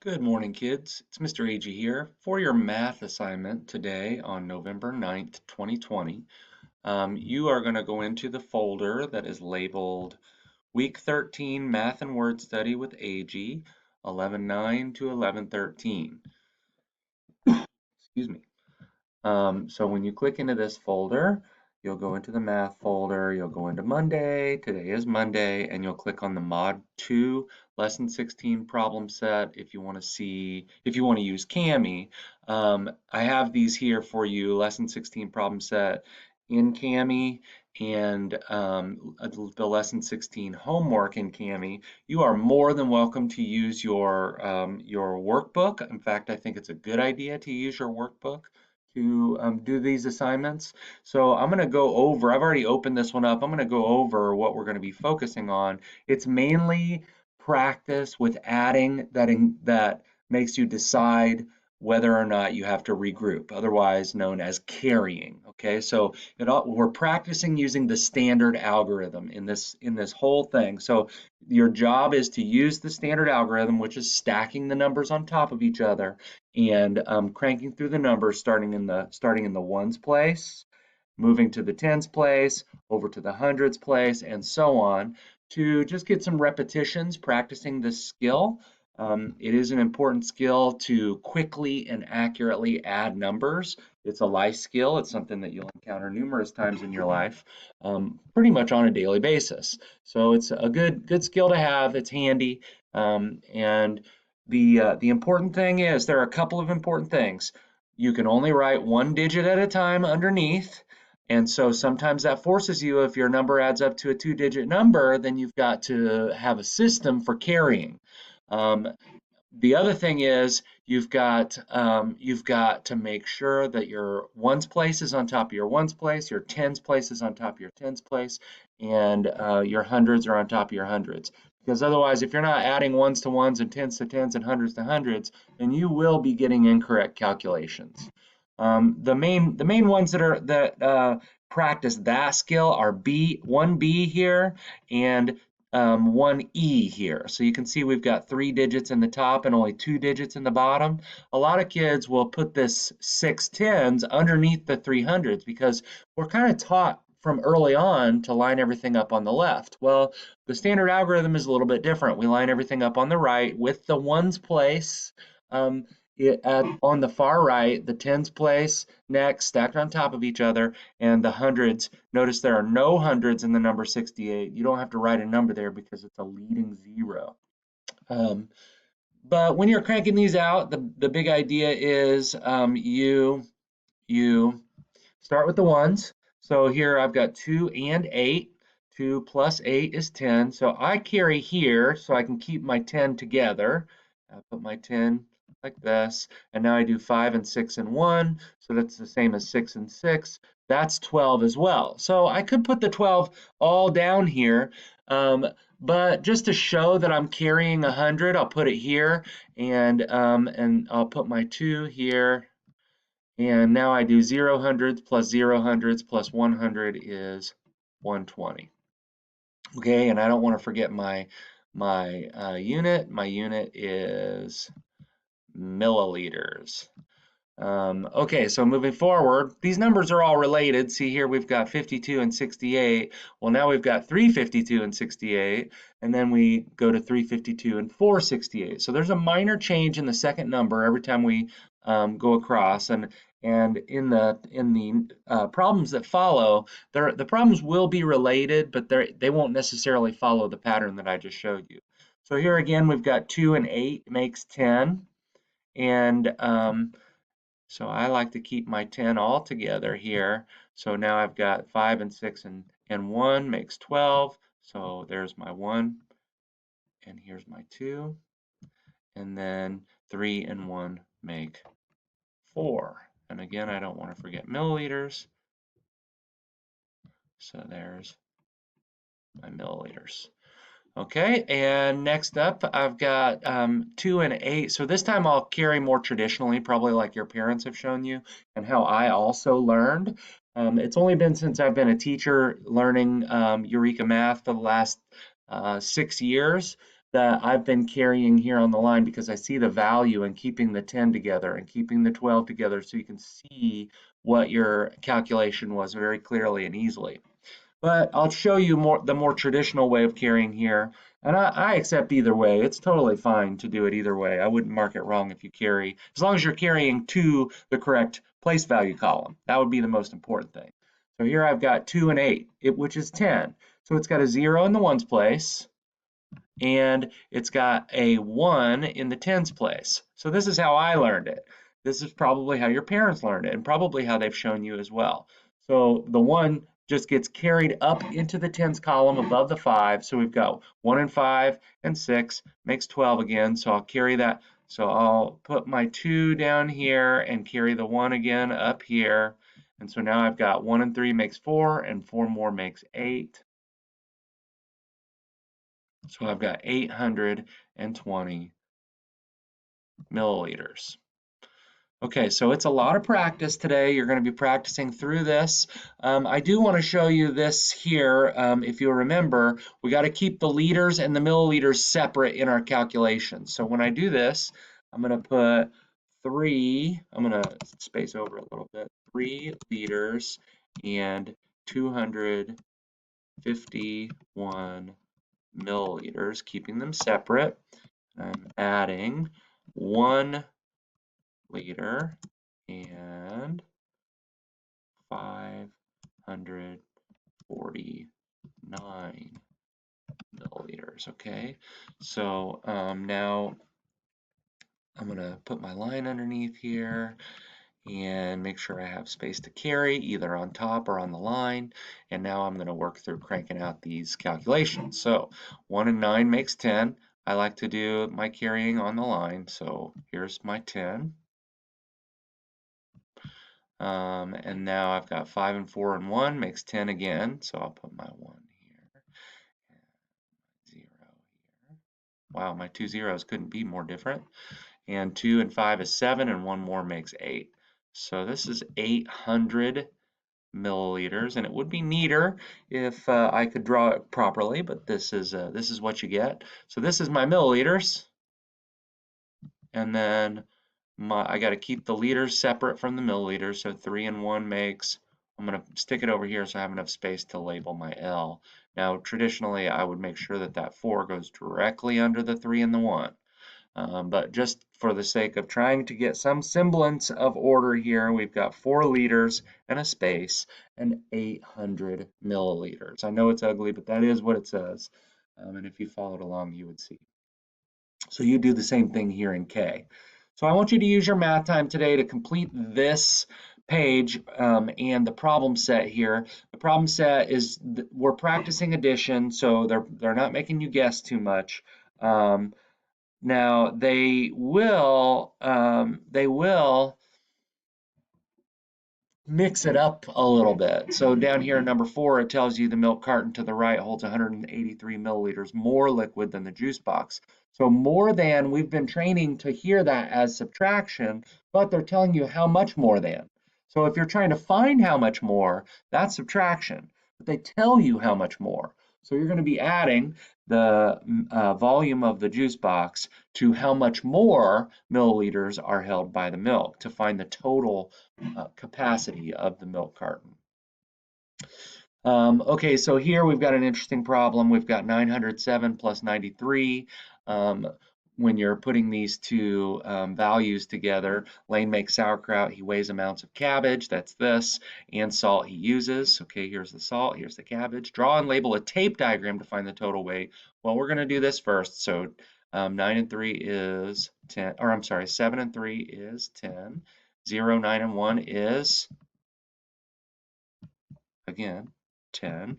Good morning, kids. It's Mr. Agee here for your math assignment today on November 9th, 2020. You are going to go into the folder that is labeled Week 13 Math and Word Study with Agee, 11:9 to 11:13. Excuse me. So when you click into this folder, you'll go into the math folder, you'll go into Monday, today is Monday, and you'll click on the Mod 2 Lesson 16 problem set if you want to see, if you want to use Kami. I have these here for you, Lesson 16 problem set in Kami and the Lesson 16 homework in Kami. You are more than welcome to use your workbook. In fact, I think it's a good idea to use your workbook to do these assignments. So I'm going to go over, I've already opened this one up. I'm going to go over what we're going to be focusing on. It's mainly practice with adding that makes you decide whether or not you have to regroup, otherwise known as carrying. Okay, so we're practicing using the standard algorithm in this whole thing. So your job is to use the standard algorithm, which is stacking the numbers on top of each other and cranking through the numbers starting in the ones place, moving to the tens place, over to the hundreds place, and so on to just get some repetitions practicing this skill. It is an important skill to quickly and accurately add numbers. It's a life skill. It's something that you'll encounter numerous times in your life, pretty much on a daily basis. So it's a good skill to have. It's handy, and the important thing is there are a couple of important things. You can only write one digit at a time underneath. And so sometimes that forces you, if your number adds up to a two-digit number, then you've got to have a system for carrying. Um, the other thing is you've got to make sure that your ones place is on top of your ones place, your tens place is on top of your tens place, and your hundreds are on top of your hundreds. Because otherwise, if you're not adding ones to ones and tens to tens and hundreds to hundreds, then you will be getting incorrect calculations. The main ones that practice that skill are one B here and one E here. So you can see we've got 3 digits in the top and only 2 digits in the bottom. A lot of kids will put this 6 tens underneath the 300s because we're kind of taught from early on to line everything up on the left. Well, the standard algorithm is a little bit different. We line everything up on the right with the ones place. Um, on the far right, the tens place next, stacked on top of each other, and the hundreds. Notice there are no hundreds in the number 68. You don't have to write a number there because it's a leading zero. Um, but when you're cranking these out, the big idea is you start with the ones. So here I've got 2 and 8. 2 plus 8 is 10. So I carry here so I can keep my 10 together. I put my 10 like this. And now I do 5 and 6 and 1. So that's the same as 6 and 6. That's 12 as well. So I could put the 12 all down here. But just to show that I'm carrying 100, I'll put it here. And I'll put my 2 here. And now I do 0 hundredths plus 0 hundredths plus 100 is 120. Okay, and I don't want to forget my unit. My unit is milliliters. Okay, so moving forward, these numbers are all related. See here, we've got 52 and 68. Well, now we've got 352 and 68, and then we go to 352 and 468. So there's a minor change in the second number every time we go across, and in the problems that follow, the problems will be related, but they won't necessarily follow the pattern that I just showed you. So here again, we've got 2 and 8 makes 10, and so I like to keep my 10 all together here. So now I've got 5 and 6 and 1 makes 12. So there's my 1, and here's my 2. And then 3 and 1 make 4. And again, I don't want to forget milliliters. So there's my milliliters. Okay, and next up, I've got 2 and 8. So this time I'll carry more traditionally, probably like your parents have shown you, and how I also learned. It's only been since I've been a teacher learning Eureka Math for the last 6 years. that I've been carrying here on the line because I see the value in keeping the 10 together and keeping the 12 together so you can see what your calculation was very clearly and easily. But I'll show you the more traditional way of carrying here. And I accept either way. It's totally fine to do it either way. I wouldn't mark it wrong if you carry, as long as you're carrying to the correct place value column. That would be the most important thing. So here I've got 2 and 8, which is 10. So it's got a 0 in the ones place, and it's got a 1 in the tens place. So this is how I learned it. This is probably how your parents learned it, and probably how they've shown you as well. So the 1 just gets carried up into the tens column above the 5. So we've got 1 and 5 and 6 makes 12 again. So I'll carry that. So I'll put my 2 down here and carry the 1 again up here. And so now I've got 1 and 3 makes 4, and 4 more makes 8. So I've got 820 milliliters. Okay, so it's a lot of practice today. You're going to be practicing through this. I do want to show you this here. If you remember, we got to keep the liters and the milliliters separate in our calculations. So when I do this, I'm going to put 3, I'm going to space over a little bit, 3 liters and 251 milliliters, keeping them separate. I'm adding 1 liter and 549 milliliters. Okay, so now I'm going to put my line underneath here and make sure I have space to carry either on top or on the line. And now I'm going to work through cranking out these calculations. So 1 and 9 makes 10. I like to do my carrying on the line. So here's my 10. And now I've got 5 and 4 and 1 makes 10 again. So I'll put my 1 here and 0 here. Wow, my 2 zeros couldn't be more different. And 2 and 5 is 7, and 1 more makes 8. So this is 800 milliliters, and it would be neater if I could draw it properly, but this is what you get. So this is my milliliters, and then I got to keep the liters separate from the milliliters. So 3 and 1 makes, I'm going to stick it over here so I have enough space to label my L. Now traditionally I would make sure that that 4 goes directly under the 3 and the 1. But just for the sake of trying to get some semblance of order here, we've got 4 liters and a space and 800 milliliters. I know it's ugly, but that is what it says. And if you followed along, you would see. So you do the same thing here in K. So I want you to use your math time today to complete this page and the problem set here. The problem set is we're practicing addition, so they're not making you guess too much. Now they will mix it up a little bit. So down here in number 4, it tells you the milk carton to the right holds 183 milliliters more liquid than the juice box. So more than, we've been training to hear that as subtraction, but they're telling you how much more than. So if you're trying to find how much more, that's subtraction. But they tell you how much more. So you're going to be adding the volume of the juice box to how much more milliliters are held by the milk to find the total capacity of the milk carton. Okay, so here we've got an interesting problem. We've got 907 plus 93. When you're putting these two values together, Lane makes sauerkraut, he weighs amounts of cabbage, that's this, and salt he uses. Okay, here's the salt, here's the cabbage. Draw and label a tape diagram to find the total weight. Well, we're going to do this first. So 9 and 3 is 10, or I'm sorry, 7 and 3 is 10. 0, 9, and 1 is, again, 10.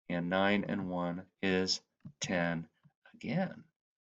And 9 and 1 is 10 again.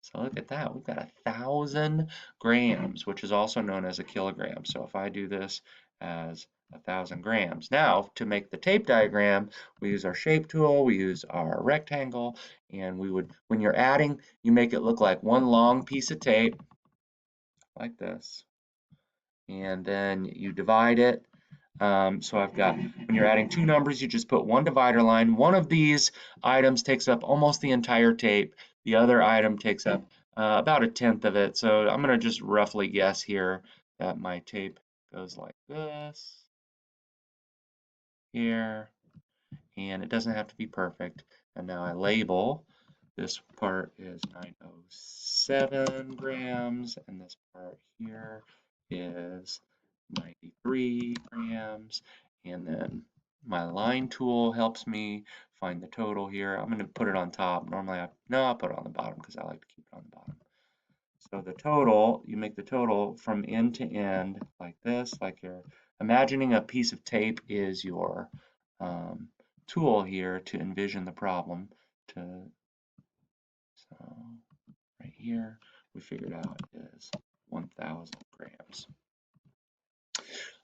So look at that, we've got 1,000 grams, which is also known as a kilogram. So if I do this as 1,000 grams. Now, to make the tape diagram, we use our shape tool, we use our rectangle, and we would, when you're adding, you make it look like one long piece of tape, like this. And then you divide it. So I've got, when you're adding two numbers, you just put one divider line. One of these items takes up almost the entire tape. The other item takes up about 1/10 of it. So I'm going to just roughly guess here that my tape goes like this here, and it doesn't have to be perfect. And now I label, this part is 907 grams, and this part here is 93 grams. And then my line tool helps me find the total here. I'm going to put it on top. Normally, I'll put it on the bottom because I like to keep it on the bottom. So the total, you make the total from end to end like this, like you're imagining a piece of tape is your tool here to envision the problem. So right here, we figured out is 1,000 grams.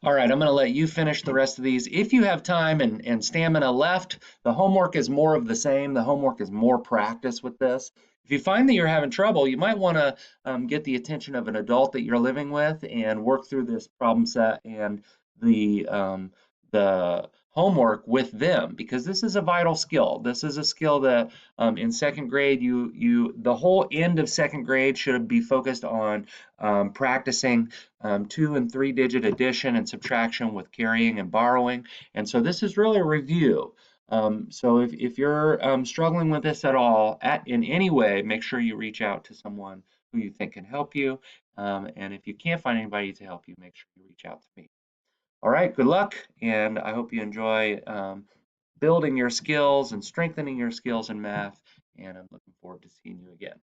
All right, I'm going to let you finish the rest of these. If you have time and stamina left, the homework is more of the same. The homework is more practice with this. If you find that you're having trouble, you might want to get the attention of an adult that you're living with and work through this problem set and the homework with them, because this is a vital skill. This is a skill that in second grade, the whole end of second grade should be focused on practicing 2- and 3-digit addition and subtraction with carrying and borrowing. And so this is really a review. So if you're struggling with this at all, in any way, make sure you reach out to someone who you think can help you. And if you can't find anybody to help you, make sure you reach out to me. All right, good luck, and I hope you enjoy building your skills and strengthening your skills in math, and I'm looking forward to seeing you again.